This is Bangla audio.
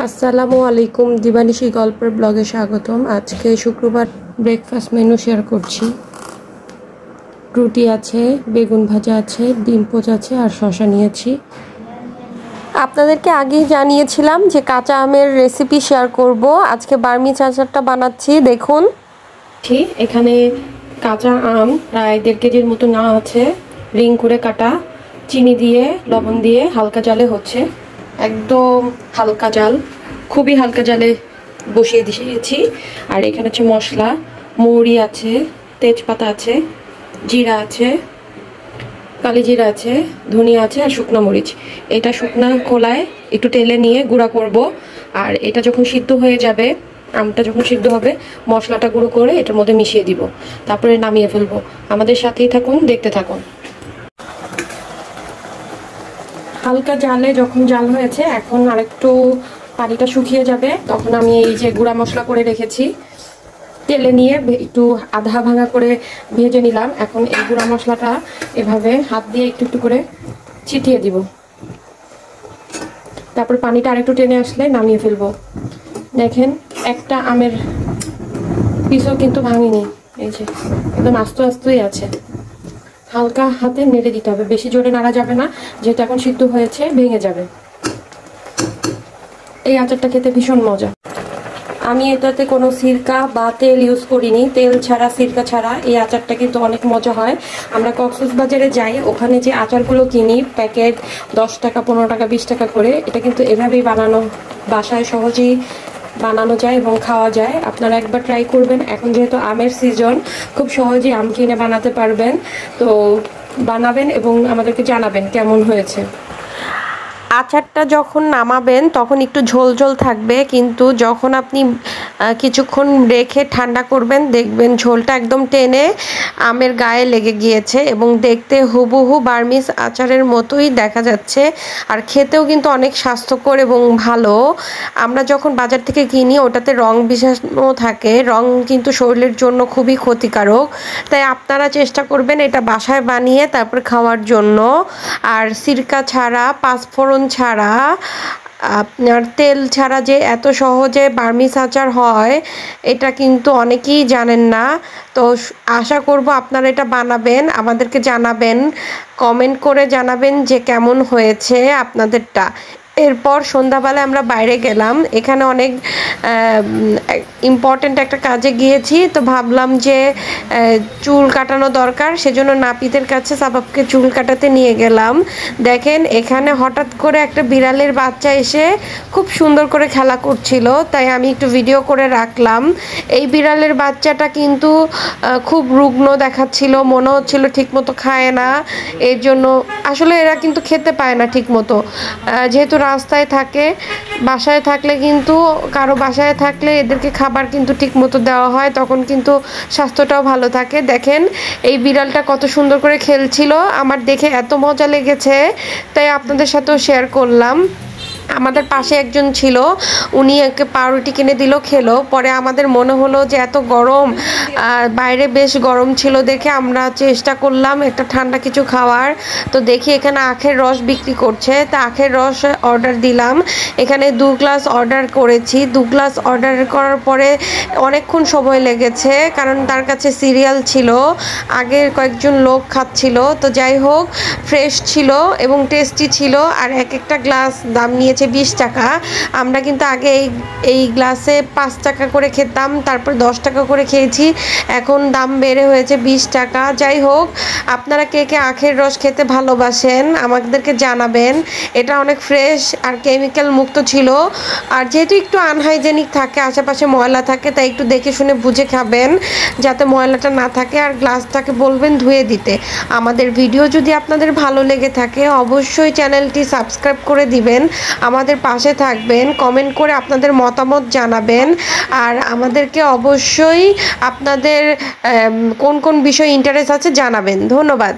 আসসালামু আলাইকুম, দিবানিশি গল্পের ব্লগে স্বাগতম। আজকে শুক্রবার ব্রেকফাস্ট মেনু শেয়ার করছি। রুটি আছে, বেগুন ভাজা আছে, ডিম পোচ আছে আর শসা নিয়েছি। আপনাদেরকে আগেই জানিয়েছিলাম যে কাঁচা আমের রেসিপি শেয়ার করব। আজকে বার্মিজ আচারটা বানাচ্ছি, দেখুন। এখানে কাঁচা আম প্রায় 1.5 কেজির মতো নেওয়া আছে, রিং করে কাটা, চিনি দিয়ে লবণ দিয়ে হালকা জালে হচ্ছে, একদম হালকা জাল, খুবই হালকা জালে বসিয়ে দিয়েছি। আর এখানে হচ্ছে মশলা, মৌরি আছে, তেজপাতা আছে, জিরা আছে, কালি জিরা আছে, ধনিয়া আছে আর শুকনো মরিচ। এটা শুকনা খোলায় একটু তেলে নিয়ে গুঁড়া করব। আর এটা যখন সিদ্ধ হয়ে যাবে, আমটা যখন সিদ্ধ হবে, মশলাটা গুঁড়ো করে এটার মধ্যে মিশিয়ে দিব, তারপরে নামিয়ে ফেলবো। আমাদের সাথেই থাকুন, দেখতে থাকুন। হালকা জালে যখন জাল হয়েছে, এখন আরেকটু পানিটা শুকিয়ে যাবে, তখন আমি এই যে গুঁড়া মশলা করে রেখেছি তেলে নিয়ে একটু আধা ভাঙা করে ভেজে নিলাম। এখন এই গুঁড়া মশলাটা এভাবে হাত দিয়ে একটু একটু করে ছিটিয়ে দিব, তারপর পানিটা আরেকটু টেনে আসলে নামিয়ে ফেলবো। দেখেন, একটা আমের পিসও কিন্তু ভাঙিনি, এই যে একদম আস্তে আস্তেই আছে। হালকা হাতে নেড়ে দিতে হবে, বেশি জোরে নাড়া যাবে না, যেহেতু এখন সিদ্ধ হয়েছে ভেঙে যাবে। এই আচারটা খেতে ভীষণ মজা। আমি এটাতে কোনো সিরকা বা তেল ইউজ করিনি, তেল ছাড়া সিরকা ছাড়া এই আচারটা কিন্তু অনেক মজা হয়। আমরা কক্সবাজারে যাই, ওখানে যে আচারগুলো কিনি প্যাকেট 10 টাকা, 15 টাকা, 20 টাকা করে, এটা কিন্তু এভাবেই বানানো, বাসায় সহজেই বানানো যায় এবং খাওয়া যায়। আপনারা একবার ট্রাই করবেন। এখন যেহেতু আমের সিজন, খুব সহজেই আম কিনে বানাতে পারবেন। তো বানাবেন এবং আমাদেরকে জানাবেন কেমন হয়েছে। আচারটা যখন নামাবেন তখন একটু ঝোল ঝোল থাকবে, কিন্তু যখন আপনি কিছুক্ষণ রেখে ঠান্ডা করবেন, দেখবেন ঝোলটা একদম টেনে আমের গায়ে লেগে গিয়েছে এবং দেখতে হুবহু বার্মিজ আচারের মতোই দেখা যাচ্ছে। আর খেতেও কিন্তু অনেক স্বাস্থ্যকর এবং ভালো। আমরা যখন বাজার থেকে কিনি ওটাতে রং বিষাক্ত থাকে, রং কিন্তু শরীরের জন্য খুবই ক্ষতিকারক। তাই আপনারা চেষ্টা করবেন এটা বাসায় বানিয়ে তারপর খাওয়ার জন্য। আর সিরকা ছাড়া, পাঁচফোড়ন ছাড়া, আপনার তেল ছাড়া যে এত সহজে বার্মিজ আচার হয়, এটা কিন্তু অনেকেই জানেন না। তো আশা করব আপনারা এটা বানাবেন, আমাদেরকে জানাবেন, কমেন্ট করে জানাবেন যে কেমন হয়েছে আপনাদেরটা। এরপর সন্ধ্যাবেলায় আমরা বাইরে গেলাম, এখানে অনেক ইম্পর্ট্যান্ট একটা কাজে গিয়েছি। তো ভাবলাম যে চুল কাটানো দরকার, সেজন্য নাপিতের কাছে সাবাবকে চুল কাটাতে নিয়ে গেলাম। দেখেন, এখানে হঠাৎ করে একটা বিড়ালের বাচ্চা এসে খুব সুন্দর করে খেলা করছিল, তাই আমি একটু ভিডিও করে রাখলাম। এই বিড়ালের বাচ্চাটা কিন্তু খুব রুগ্ন দেখাচ্ছিল, মনে হচ্ছিল ঠিকমতো খায় না। এর জন্য আসলে এরা কিন্তু খেতে পায় না ঠিকমতো, যেহেতু রাস্তায় থাকে। বাসায় থাকলে কিন্তু, কারো বাসায় থাকলে এদেরকে খাবার কিন্তু ঠিকমতো দেওয়া হয়, তখন কিন্তু স্বাস্থ্যটাও ভালো থাকে। দেখেন, এই বিড়ালটা কত সুন্দর করে খেলছিল, আমার দেখে এত মজা লেগেছে, তাই আপনাদের সাথেও শেয়ার করলাম। আমাদের পাশে একজন ছিল, উনি একে পাউরুটি কিনে দিল, খেলো। পরে আমাদের মনে হলো যে এত গরম, বাইরে বেশ গরম ছিল দেখে আমরা চেষ্টা করলাম একটা ঠান্ডা কিছু খাওয়ার। তো দেখি এখানে আখের রস বিক্রি করছে, তা আখের রস অর্ডার দিলাম। এখানে 2 গ্লাস অর্ডার করেছি। 2 গ্লাস অর্ডার করার পরে অনেকক্ষণ সময় লেগেছে, কারণ তার কাছে সিরিয়াল ছিল, আগের কয়েকজন লোক খাচ্ছিল। তো যাই হোক, ফ্রেশ ছিল এবং টেস্টি ছিল। আর এক একটা গ্লাস দাম নিয়েছে 20 টাকা। আমরা কিন্তু আগে এই গ্লাসে 5 টাকা করে খেতাম, তারপর 10 টাকা করে খেয়েছি, এখন দাম বেড়ে হয়েছে 20 টাকা। যাই হোক, আপনারা কে কে আখের রস খেতে ভালোবাসেন আমাদেরকে জানাবেন। এটা অনেক ফ্রেশ আর কেমিক্যাল মুক্ত ছিল। আর যেহেতু একটু আনহাইজেনিক থাকে, আশেপাশে ময়লা থাকে, তাই একটু দেখে শুনে বুঝে খাবেন যাতে ময়লাটা না থাকে। আর গ্লাসটাকে বলবেন ধুয়ে দিতে। আমাদের ভিডিও যদি আপনাদের ভালো লেগে থাকে, অবশ্যই চ্যানেলটি সাবস্ক্রাইব করে দিবেন, আমাদের পাশে থাকবেন, কমেন্ট করে আপনাদের মতামত জানাবেন। আর আমাদেরকে অবশ্যই আপনাদের কোন কোন বিষয়ে ইন্টারেস্ট আছে জানাবেন। ধন্যবাদ।